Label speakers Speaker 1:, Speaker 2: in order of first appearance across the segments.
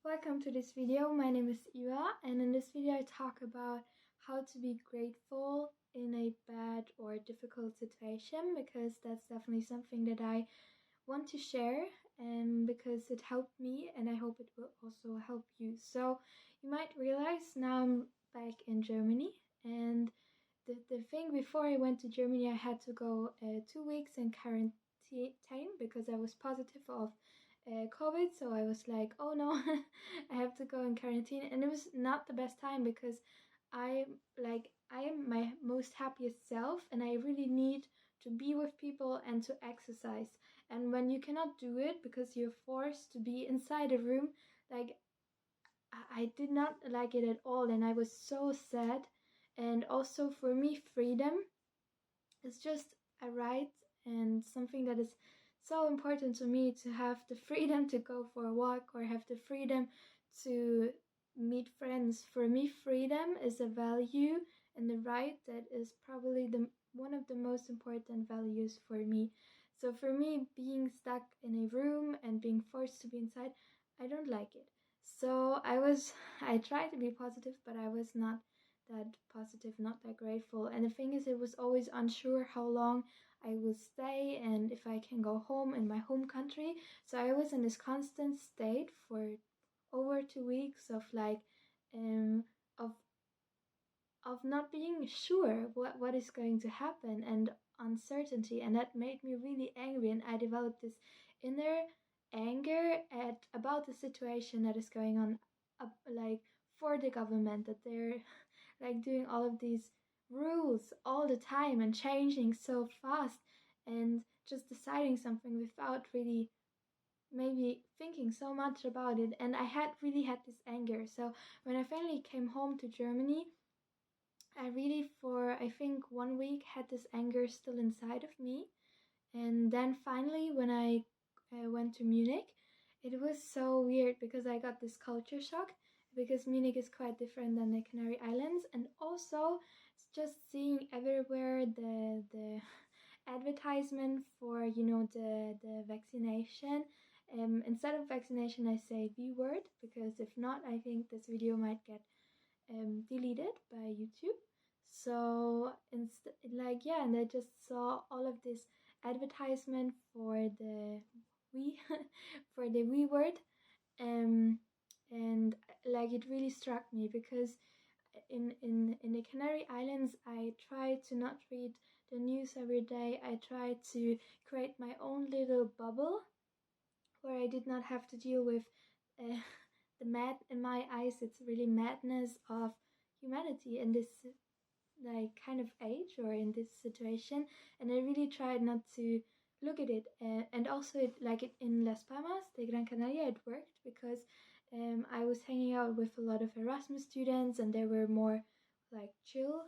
Speaker 1: Welcome to this video. My name is Eva, and in this video I talk about how to be grateful in a bad or difficult situation, because that's definitely something that I want to share, and because it helped me and I hope it will also help you. So you might realize now I'm back in Germany, and the thing, before I went to Germany I had to go 2 weeks in quarantine because I was positive of COVID. So I was like, oh no, I have to go in quarantine, and it was not the best time because I am my most happiest self, and I really need to be with people and to exercise. And when you cannot do it because you're forced to be inside a room, like I did not like it at all, and I was so sad. And also for me, freedom is just a right and something that is so important to me, to have the freedom to go for a walk or have the freedom to meet friends. For me, freedom is a value and the right that is probably the one of the most important values for me. So for me, being stuck in a room and being forced to be inside, I don't like it. So I tried to be positive, but I was not that positive, not that grateful. And the thing is, it was always unsure how long I will stay and if I can go home in my home country. So I was in this constant state for over 2 weeks of um of not being sure what is going to happen, and uncertainty, and that made me really angry, and I developed this inner anger at about the situation that is going on, for the government, that they're doing all of these rules all the time and changing so fast, and just deciding something without really maybe thinking so much about it. And I had really had this anger. So when I finally came home to Germany, I really, for I think 1 week, had this anger still inside of me. And then finally, when I went to Munich, it was so weird because I got this culture shock, because Munich is quite different than the Canary Islands. And also, just seeing everywhere the advertisement for, the vaccination. Instead of vaccination, I say V word, because if not, I think this video might get deleted by YouTube. So instead, and I just saw all of this advertisement for the we for the we word, um, and it really struck me, because in the Canary Islands I try to not read the news every day. I try to create my own little bubble where I did not have to deal with uh, the mad, in my eyes it's really madness of humanity in this kind of age or in this situation. And I really tried not to look at it, and also it in Las Palmas de Gran Canaria, it worked because I was hanging out with a lot of Erasmus students, and they were more chill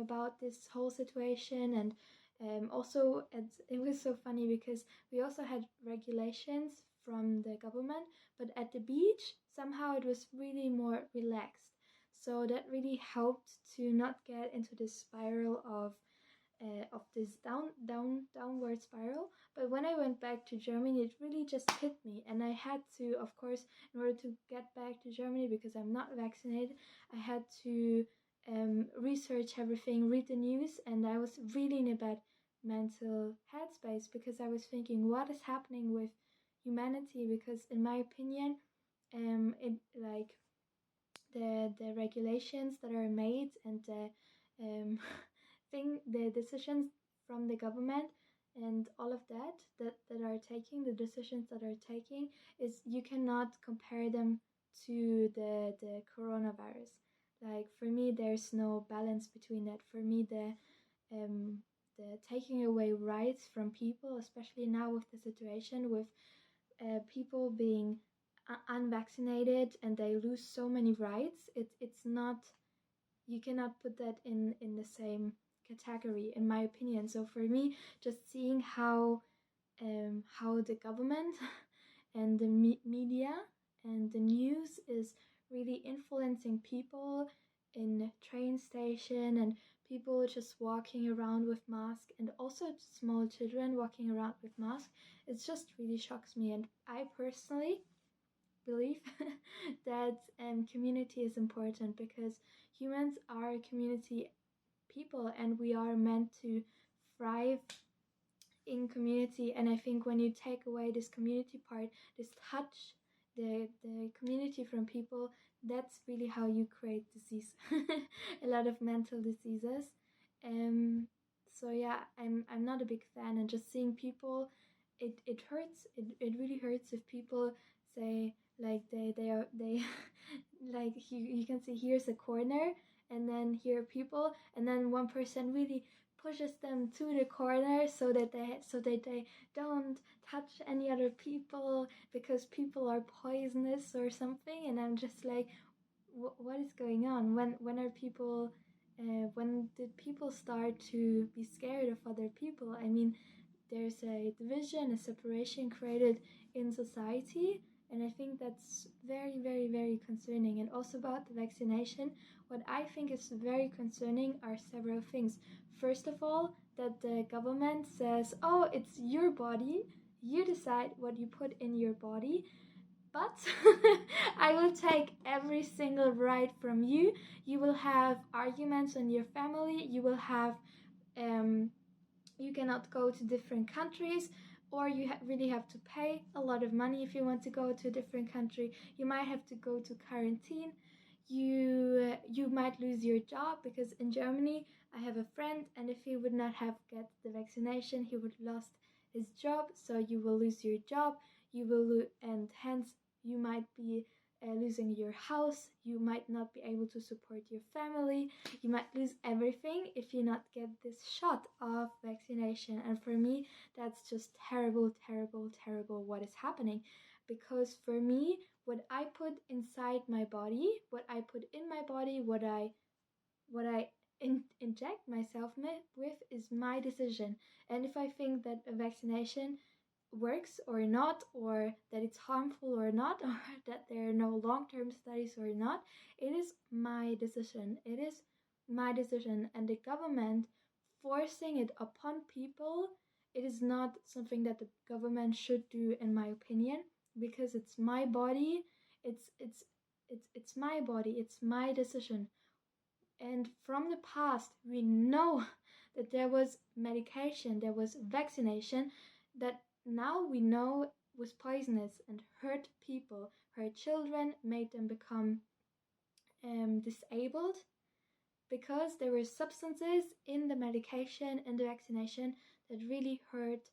Speaker 1: about this whole situation. And also it was so funny because we also had regulations from the government, but at the beach somehow it was really more relaxed. So that really helped to not get into this spiral of this downward spiral. But when I went back to Germany, it really just hit me, and I had to, of course, in order to get back to Germany, because I'm not vaccinated, I had to research everything, read the news, and I was really in a bad mental headspace, because I was thinking, what is happening with humanity? Because in my opinion, it the regulations that are made, and the um, the decisions from the government, and all of that are taking, the decisions that are taking, is you cannot compare them to the coronavirus. For me, there's no balance between that. For me, the taking away rights from people, especially now with the situation with people being unvaccinated and they lose so many rights, it's not, you cannot put that in the same category, in my opinion. So for me, just seeing how the government and the media and the news is really influencing people in train station, and people just walking around with masks, and also small children walking around with masks, it just really shocks me. And I personally believe that community is important, because humans are community people and we are meant to thrive in community. And I think when you take away this community part, this touch, the community from people, that's really how you create disease. A lot of mental diseases. So yeah, I'm not a big fan, and just seeing people, it hurts. It really hurts if people say like they like you can see here's a corner, and then here are people, and then one person really pushes them to the corner so that they don't touch any other people because people are poisonous or something. And I'm just like, what is going on? When are people when did people start to be scared of other people? I mean, there's a division, a separation created in society, and I think that's very, very, very concerning. And also about the vaccination, what I think is very concerning are several things. First of all, that the government says, oh, it's your body, you decide what you put in your body, but I will take every single right from you. You will have arguments in your family, you will have you cannot go to different countries, or you really have to pay a lot of money if you want to go to a different country. You might have to go to quarantine. You might lose your job, because in Germany I have a friend, and if he would not have get the vaccination, he would lost his job. So you will lose your job, you will and hence you might be losing your house, you might not be able to support your family, you might lose everything if you not get this shot of vaccination. And for me, that's just terrible, terrible, terrible what is happening. Because for me, what I put inside my body, what I put in my body, what I inject myself with is my decision. And if I think that a vaccination works or not, or that it's harmful or not, or that there are no long-term studies or not, it is my decision. It is my decision. And the government forcing it upon people, it is not something that the government should do, in my opinion, because it's my body. It's my body, it's my decision. And from the past, we know that there was medication, there was vaccination that now we know was poisonous and hurt people, hurt children, made them become disabled, because there were substances in the medication and the vaccination that really hurt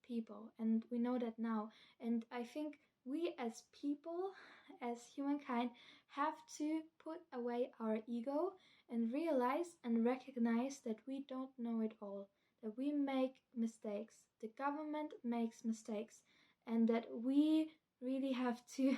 Speaker 1: people, and we know that now. And I think we as people, as humankind, have to put away our ego and realize and recognize that we don't know it all, that we make mistakes, the government makes mistakes, and that we really have to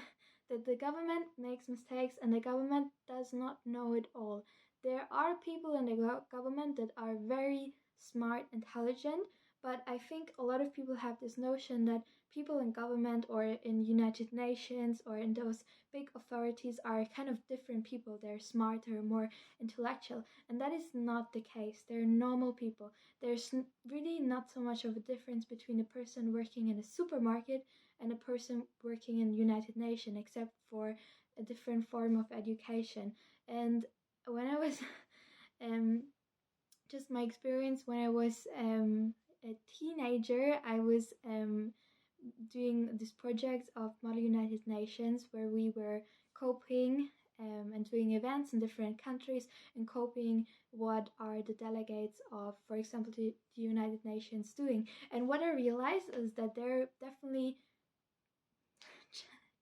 Speaker 1: that the government makes mistakes and the government does not know it all. There are people in the government that are very smart, intelligent, but I think a lot of people have this notion that people in government or in United Nations or in those big authorities are kind of different people. They're smarter, more intellectual, and that is not the case. They're normal people. There's really not so much of a difference between a person working in a supermarket and a person working in United Nations, except for a different form of education. And when I was just my experience when I was a teenager, I was doing this project of Model United Nations where we were coping and doing events in different countries and coping what are the delegates of, for example, the United Nations doing. And what I realized is that there are definitely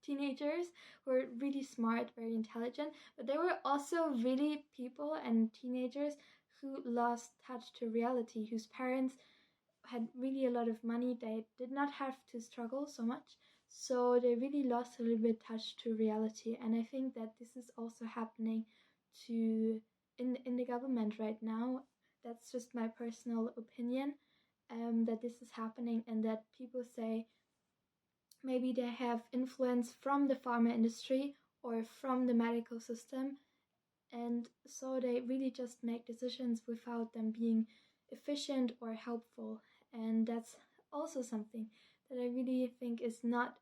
Speaker 1: teenagers who are really smart, very intelligent, but there were also really people and teenagers who lost touch to reality, whose parents had really a lot of money. They did not have to struggle so much, so they really lost a little bit touch to reality. And I think that this is also happening to in the government right now. That's just my personal opinion, that this is happening, and that people say maybe they have influence from the pharma industry or from the medical system, and so they really just make decisions without them being efficient or helpful. And that's also something that I really think is not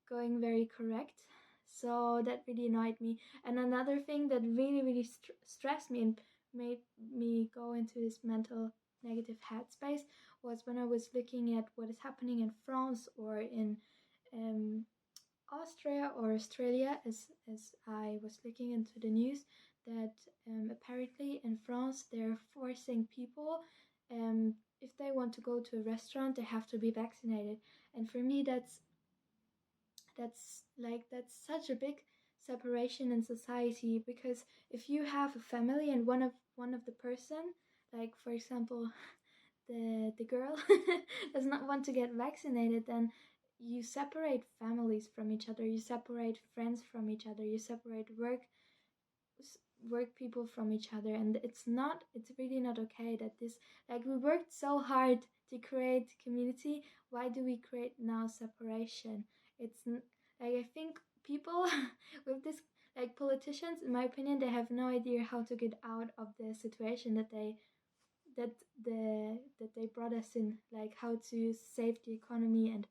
Speaker 1: going very correct. So that really annoyed me. And another thing that really stressed me and made me go into this mental negative headspace was when I was looking at what is happening in France or in um, Austria or Australia, as I was looking into the news, that apparently in France they're forcing people, if they want to go to a restaurant, they have to be vaccinated. And for me, that's such a big separation in society, because if you have a family and one of the person, like for example the girl does not want to get vaccinated, then you separate families from each other, you separate friends from each other, you separate work people from each other, and it's really not okay that this, like, we worked so hard to create community. Why do we create now separation? Like, I think people with this, like politicians, in my opinion, they have no idea how to get out of the situation that they brought us in, like how to save the economy and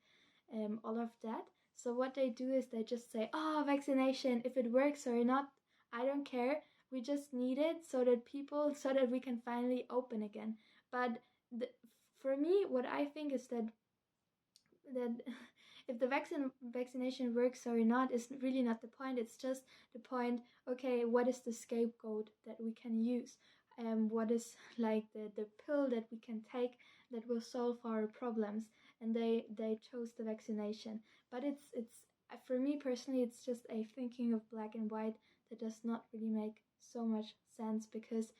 Speaker 1: all of that. So what they do is they just say, oh, vaccination, if it works or not, I don't care, we just need it so that we can finally open again. But the, for me, what I think is that if the vaccination works or not is really not the point. It's just the point, okay, what is the scapegoat that we can use? What is, like, the pill that we can take that will solve our problems? And they chose the vaccination. But it's for me personally, it's just a thinking of black and white that does not really make so much sense, because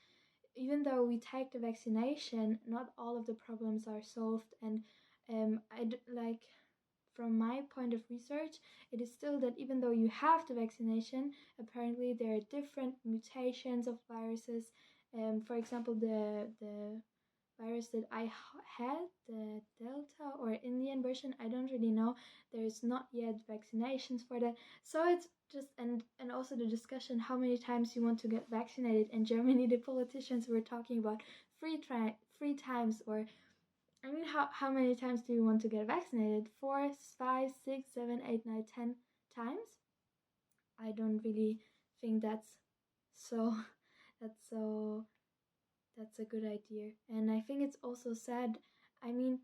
Speaker 1: even though we take the vaccination, not all of the problems are solved. And like, from my point of research, it is still that even though you have the vaccination, apparently there are different mutations of viruses. For example, the virus that I had, the Delta or Indian version, I don't really know. There's not yet vaccinations for that. So it's just, and also the discussion how many times you want to get vaccinated. In Germany, the politicians were talking about three times, or I mean, how many times do you want to get vaccinated? 4, 5, 6, 7, 8, 9, 10 times? I don't really think so. That's so. That's a good idea, and I think it's also sad. I mean,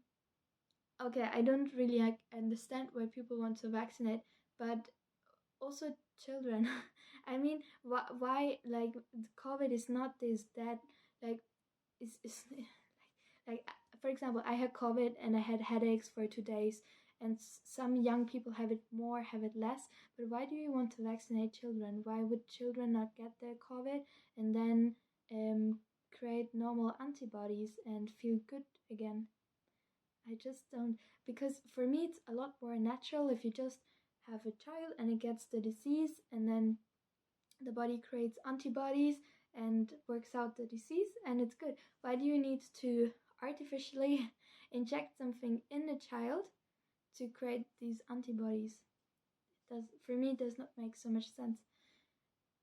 Speaker 1: okay, I don't really understand why people want to vaccinate, but also children. I mean, why, like, COVID is not this that, like, is like, for example, I had COVID and I had headaches for 2 days, and some young people have it more, have it less. But why do you want to vaccinate children? Why would children not get the COVID and then create normal antibodies and feel good again? I just don't, because for me it's a lot more natural if you just have a child and it gets the disease, and then the body creates antibodies and works out the disease, and it's good. Why do you need to artificially inject something in the child to create these antibodies? For me, it does not make so much sense.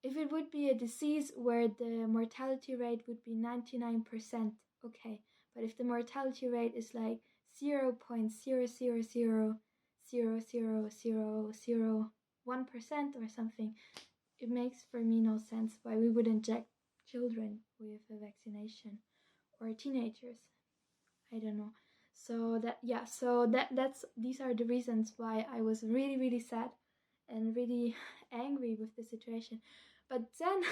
Speaker 1: If it would be a disease where the mortality rate would be 99%, okay. But if the mortality rate is like 0.000000001% or something, it makes for me no sense why we would inject children with a vaccination, or teenagers. I don't know. So that's these are the reasons why I was really sad and really angry with the situation. But then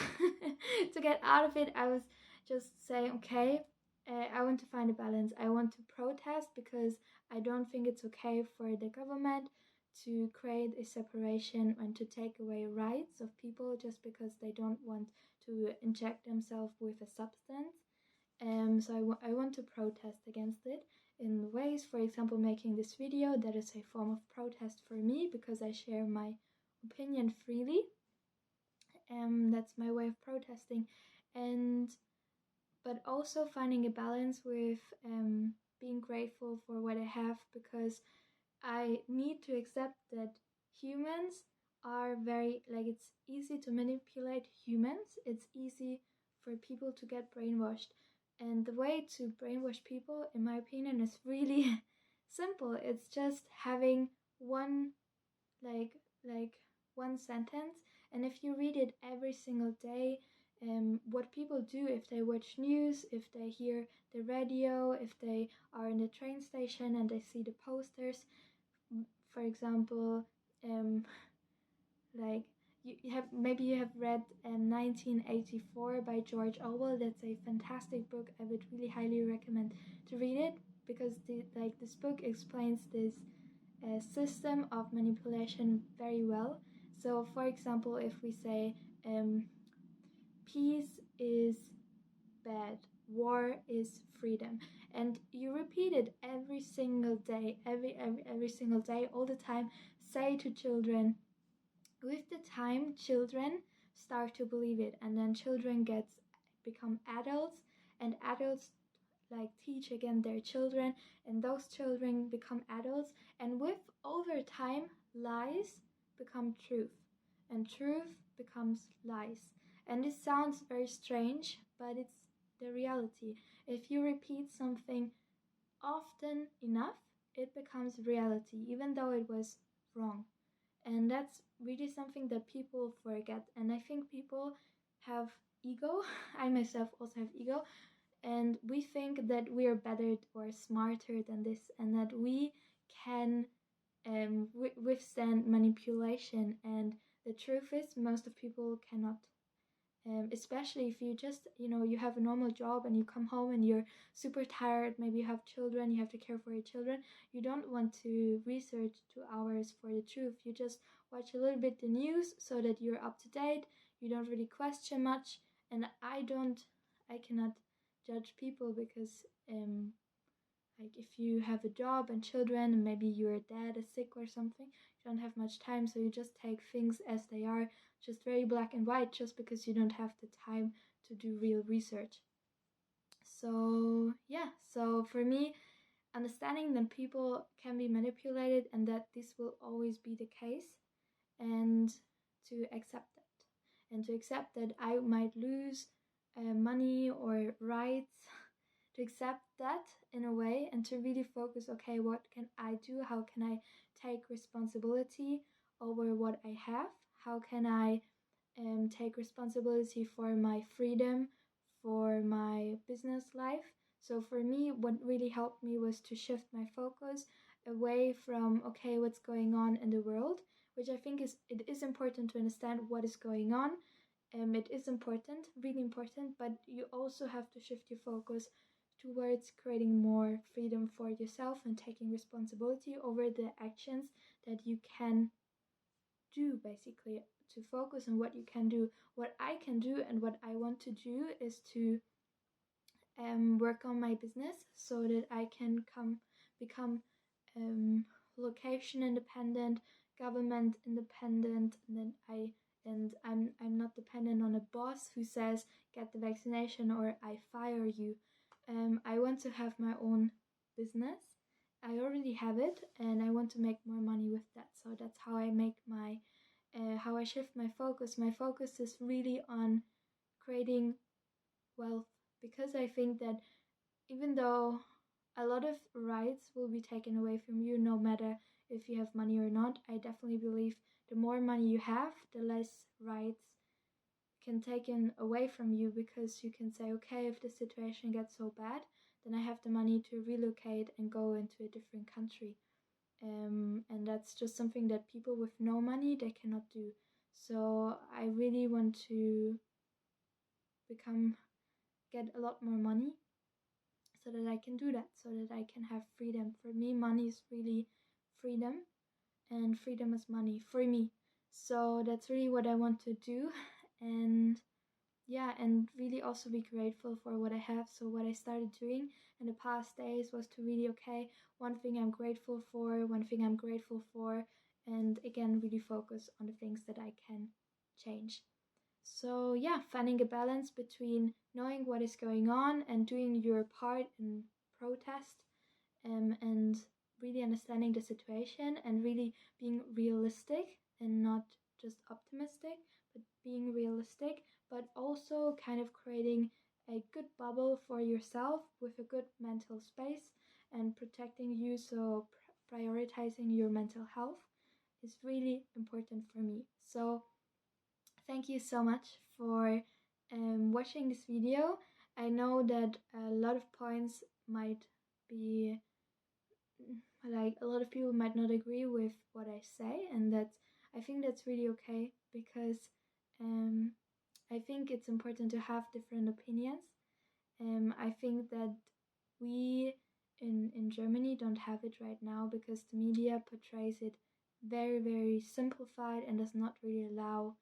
Speaker 1: to get out of it, I was just saying, okay, I want to find a balance. I want to protest because I don't think it's okay for the government to create a separation and to take away rights of people just because they don't want to inject themselves with a substance. So I want to protest against it in ways, for example, making this video. That is a form of protest for me because I share my opinion freely. That's my way of protesting. And but also finding a balance with being grateful for what I have, because I need to accept that humans are very, like, it's easy to manipulate humans. It's easy for people to get brainwashed. And the way to brainwash people, in my opinion, is really simple. It's just having one like one sentence, and if you read it every single day, what people do if they watch news, if they hear the radio, if they are in the train station and they see the posters, for example, um, like you have maybe you have read 1984 by George Orwell. That's a fantastic book. I would really highly recommend to read it because this book explains this system of manipulation very well. So, for example, if we say peace is bad, war is freedom, and you repeat it every single day, every single day, all the time, say to children. With the time, children start to believe it, and then children become adults, and adults teach again their children, and those children become adults, and with over time, lies become truth, and truth becomes lies. And this sounds very strange, but it's the reality. If you repeat something often enough, it becomes reality, even though it was wrong. And that's really something that people forget. And I think people have ego. I myself also have ego, and we think that we are better or smarter than this, and that we can withstand manipulation. And the truth is, most of people cannot. Especially if you just, you have a normal job and you come home and you're super tired, maybe you have children, you have to care for your children, you don't want to research 2 hours for the truth. You just watch a little bit the news so that you're up to date. You don't really question much. And I cannot judge people because if you have a job and children and maybe your dad is sick or something, you don't have much time, so you just take things as they are, just very black and white, just because you don't have the time to do real research. So yeah, so for me, understanding that people can be manipulated and that this will always be the case, and to accept that, and to accept that I might lose money or rights, to accept that in a way, and to really focus, okay, what can I do? How can I take responsibility over what I have? How can I take responsibility for my freedom, for my business life? So for me, what really helped me was to shift my focus away from, okay, what's going on in the world, which I think it is important to understand what is going on. It is important, really important, but you also have to shift your focus towards creating more freedom for yourself and taking responsibility over the actions that you can do, basically, to focus on what you can do. What I can do and what I want to do is to work on my business so that I can become location independent, government independent, and then I'm not dependent on a boss who says get the vaccination or I fire you. I want to have my own business. I already have it, and I want to make more money with that. So that's how I make how I shift my focus. My focus is really on creating wealth, because I think that even though a lot of rights will be taken away from you, no matter if you have money or not, I definitely believe the more money you have, the less rights can taken away from you, because you can say, okay, if the situation gets so bad, then I have the money to relocate and go into a different country. And that's just something that people with no money, they cannot do. So I really want to get a lot more money so that I can do that, so that I can have freedom. For me, money is really freedom, and freedom is money for me. So that's really what I want to do. And yeah, and really also be grateful for what I have. So what I started doing in the past days was to really, okay, one thing I'm grateful for, and again, really focus on the things that I can change. So yeah, finding a balance between knowing what is going on and doing your part in protest, and really understanding the situation and really being realistic and not just optimistic, but being realistic, but also kind of creating a good bubble for yourself with a good mental space and protecting you, so prioritizing your mental health. is really important for me. So thank you so much for watching this video. I know that a lot of points might be like a lot of people might not agree with what I say, and I think that's really okay, because I think it's important to have different opinions. I think that we in Germany don't have it right now because the media portrays it very, very simplified and does not really allow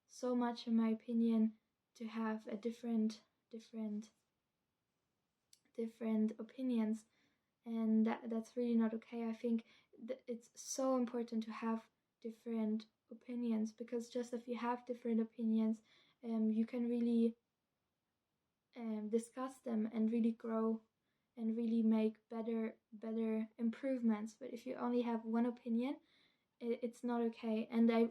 Speaker 1: so much, in my opinion, to have a different opinions, and that's really not okay. I think it's so important to have different opinions, because just if you have different opinions, you can really discuss them and really grow and really make better improvements. But if you only have one opinion, it's not okay. And I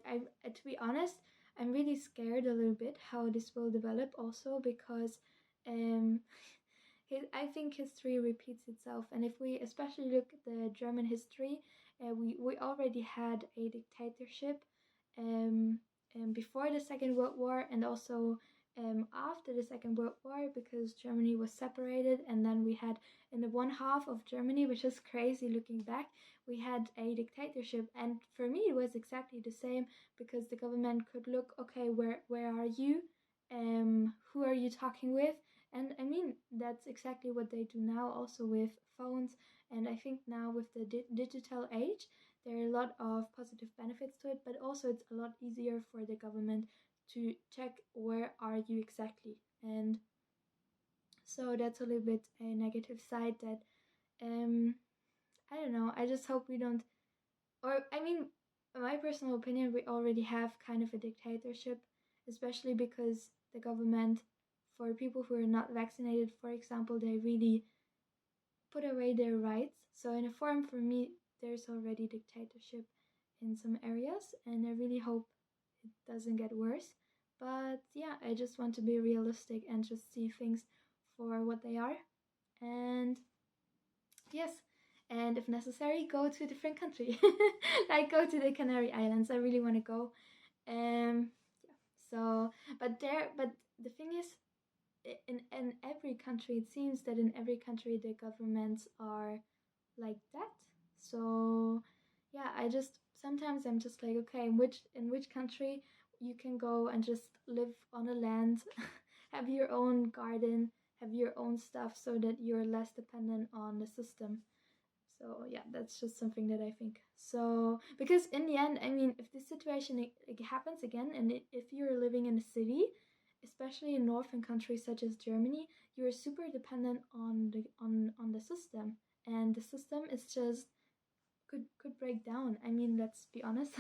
Speaker 1: to be honest, I'm really scared a little bit how this will develop also, because um I think history repeats itself, and if we especially look at the German history, we already had a dictatorship um, before the Second World War, and also after the Second World War, because Germany was separated, and then we had in the one half of Germany, which is crazy looking back, we had a dictatorship, and for me it was exactly the same, because the government could look, okay, where are you? Who are you talking with? And I mean, that's exactly what they do now, also with phones. And I think now with the digital age, there are a lot of positive benefits to it, but also it's a lot easier for the government to check where are you exactly. And so that's a little bit a negative side that I don't know. I just hope we don't, or I mean, in my personal opinion, we already have kind of a dictatorship, especially because the government, for people who are not vaccinated, for example, they really put away their rights. So in a form, for me, there's already dictatorship in some areas, and I really hope it doesn't get worse. But yeah, I just want to be realistic and just see things for what they are. And yes, and if necessary, go to a different country. Like go to the Canary Islands. I really want to go. Yeah. So, but the thing is, in every country, it seems that in every country the governments are like that. So yeah, I just sometimes I'm just like, okay, in which country you can go and just live on a land, have your own garden, have your own stuff, so that you're less dependent on the system. So yeah, that's just something that I think. So because in the end, I mean, if this situation it happens again, and if you're living in a city, especially in northern countries such as Germany, you're super dependent on the system, and the system is just could break down. I mean, let's be honest,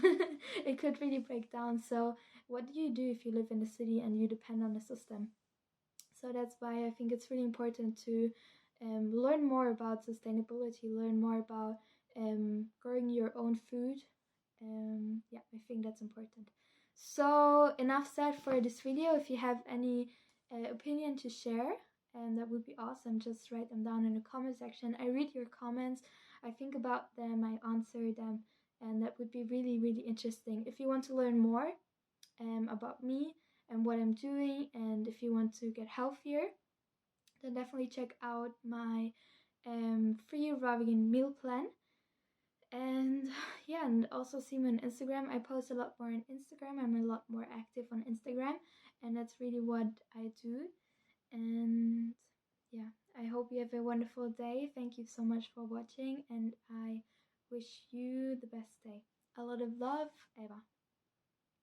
Speaker 1: it could really break down. So what do you do if you live in the city and you depend on the system? So that's why I think it's really important to learn more about sustainability, learn more about growing your own food. Yeah, I think that's important. So enough said for this video. If you have any opinion to share, and that would be awesome, just write them down in the comment section. I read your comments, I think about them, I answer them, and that would be really, really interesting. If you want to learn more about me and what I'm doing, and if you want to get healthier, then definitely check out my free raw vegan meal plan. And yeah, and also see me on Instagram. I post a lot more on Instagram. I'm a lot more active on Instagram, and that's really what I do. And yeah, I hope you have a wonderful day. Thank you so much for watching, and I wish you the best day. A lot of love, Eva.